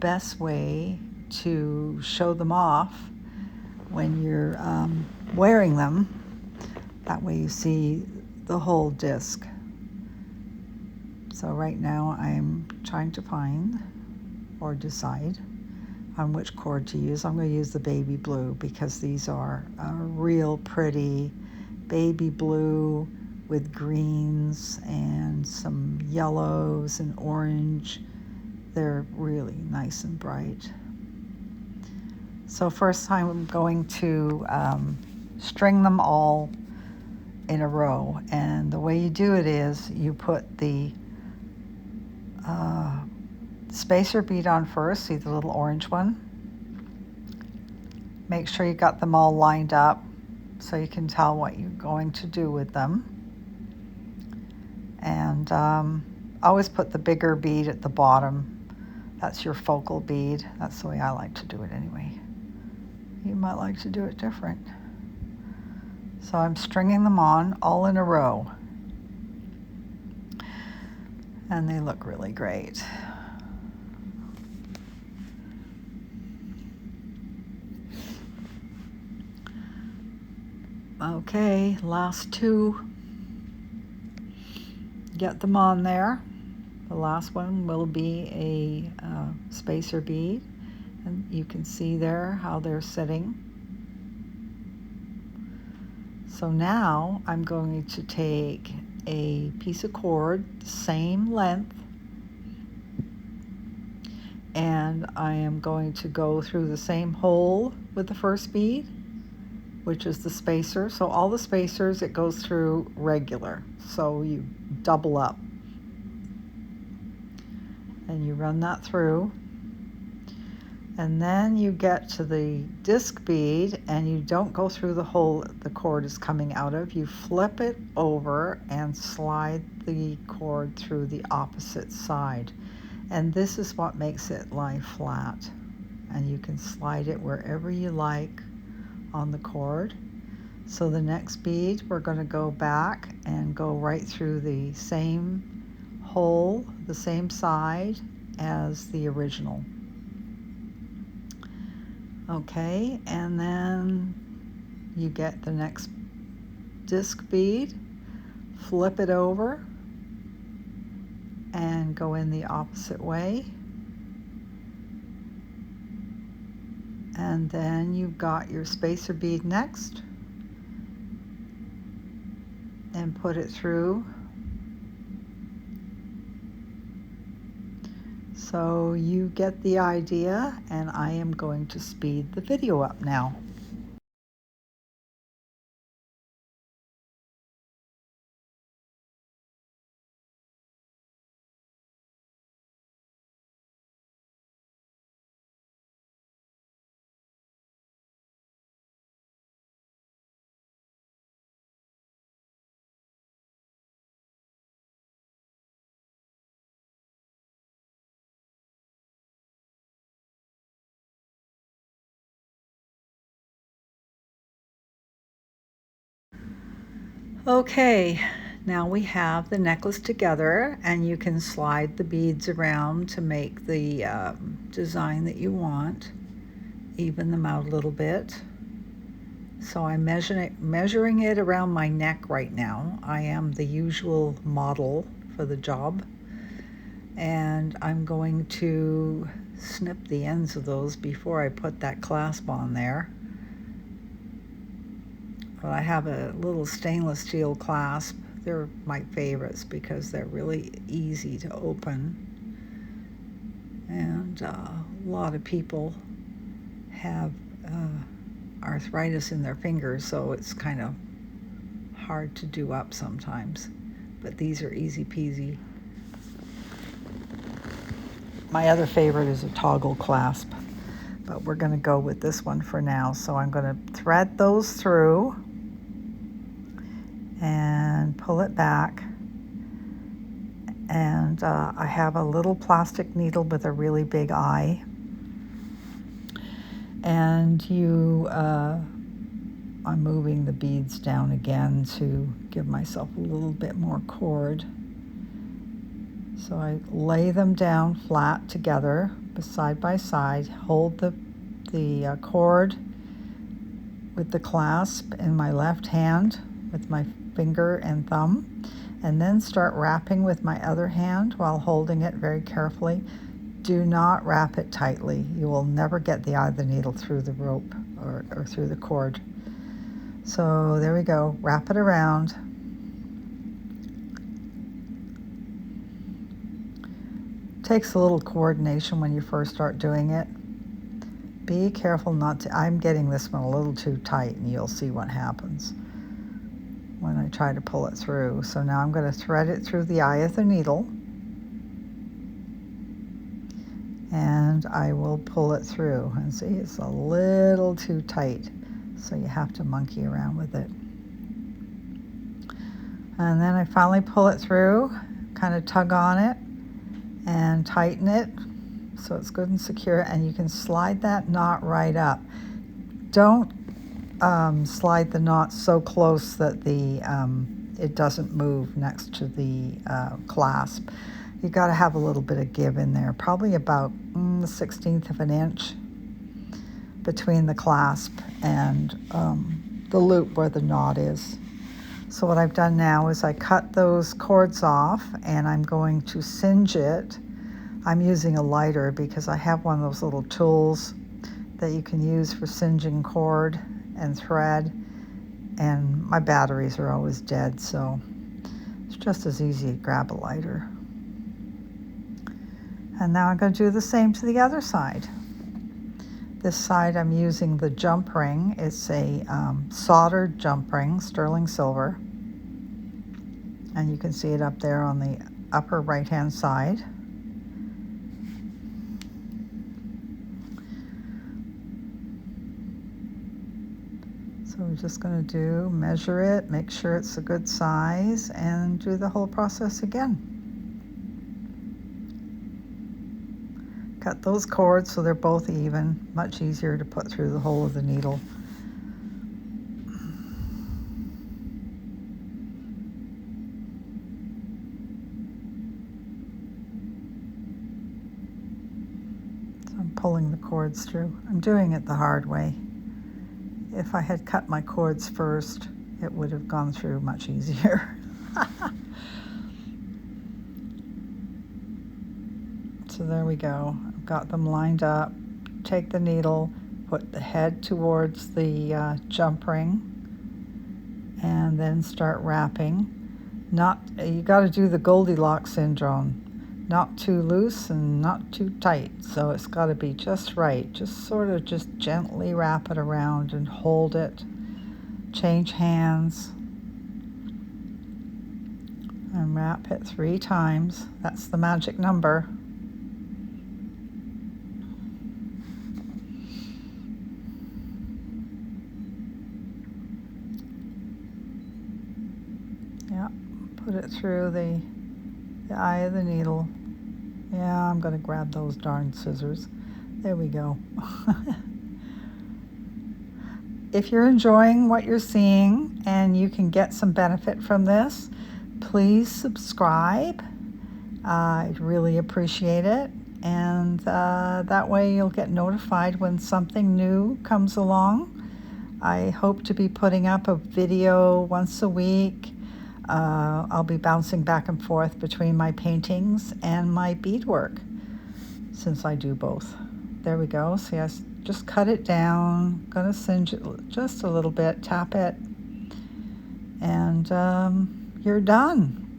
best way to show them off when you're wearing them. That way you see the whole disc. So right now I'm trying to find or decide on which cord to use. I'm going to use the baby blue because these are real pretty baby blue with greens and some yellows and orange. They're really nice and bright. So first time I'm going to string them all in a row, and the way you do it is you put the spacer bead on first. See the little orange one? Make sure you got them all lined up so you can tell what you're going to do with them. And always put the bigger bead at the bottom. That's your focal bead. That's the way I like to do it anyway. You might like to do it different. So I'm stringing them on all in a row. And they look really great. Okay, last two. Get them on there. The last one will be a spacer bead, and you can see there how they're sitting. So now I'm going to take a piece of cord, same length, and I am going to go through the same hole with the first bead, which is the spacer. So all the spacers, it goes through regular. So you double up. And you run that through. And then you get to the disc bead and you don't go through the hole the cord is coming out of. You flip it over and slide the cord through the opposite side. And this is what makes it lie flat. And you can slide it wherever you like on the cord. So the next bead, we're going to go back and go right through the same hole, the same side as the original. Okay, and then you get the next disc bead, flip it over, and go in the opposite way. And then you've got your spacer bead next, and put it through. So you get the idea, and I am going to speed the video up now. Okay, now we have the necklace together, and you can slide the beads around to make the design that you want. Even them out a little bit. So I'm measuring it around my neck right now. I am the usual model for the job. And I'm going to snip the ends of those before I put that clasp on there. But I have a little stainless steel clasp. They're my favorites because they're really easy to open. And a lot of people have arthritis in their fingers, so it's kind of hard to do up sometimes. But these are easy peasy. My other favorite is a toggle clasp, but we're going to go with this one for now. So I'm going to thread those through and pull it back. And I have a little plastic needle with a really big eye. And I'm moving the beads down again to give myself a little bit more cord. So I lay them down flat together, side by side, hold the cord with the clasp in my left hand with my finger and thumb, and then start wrapping with my other hand while holding it very carefully. Do not wrap it tightly. You will never get the eye of the needle through the rope or through the cord. So there we go, wrap it around. Takes a little coordination when you first start doing it. Be careful not to, I'm getting this one a little too tight, and you'll see what happens when I try to pull it through. So now I'm going to thread it through the eye of the needle, and I will pull it through. And see, it's a little too tight, so you have to monkey around with it. And then I finally pull it through, kind of tug on it and tighten it so it's good and secure, and you can slide that knot right up. Don't slide the knot so close that it doesn't move next to the clasp. You got to have a little bit of give in there, probably about the 1/16 of an inch between the clasp and the loop where the knot is. So what I've done now is I cut those cords off, and I'm going to singe it. I'm using a lighter because I have one of those little tools that you can use for singeing cord and thread, and my batteries are always dead, so it's just as easy to grab a lighter. And now I'm going to do the same to the other side. This side I'm using the jump ring. It's a soldered jump ring, sterling silver, and you can see it up there on the upper right hand side. So we're just going to measure it, make sure it's a good size, and do the whole process again. Cut those cords so they're both even, much easier to put through the hole of the needle. So I'm pulling the cords through. I'm doing it the hard way. If I had cut my cords first, it would have gone through much easier. So there we go. I've got them lined up. Take the needle, put the head towards the jump ring, and then start wrapping. You got to do the Goldilocks syndrome. Not too loose and not too tight. So it's got to be just right. Just sort of just gently wrap it around and hold it. Change hands. And wrap it 3 times. That's the magic number. Yeah, put it through the eye of the needle. Yeah, I'm going to grab those darn scissors. There we go. If you're enjoying what you're seeing and you can get some benefit from this, please subscribe. I'd really appreciate it. And that way you'll get notified when something new comes along. I hope to be putting up a video once a week. I'll be bouncing back and forth between my paintings and my beadwork, since I do both. There we go. See, I just cut it down. Gonna singe it just a little bit, tap it, and you're done.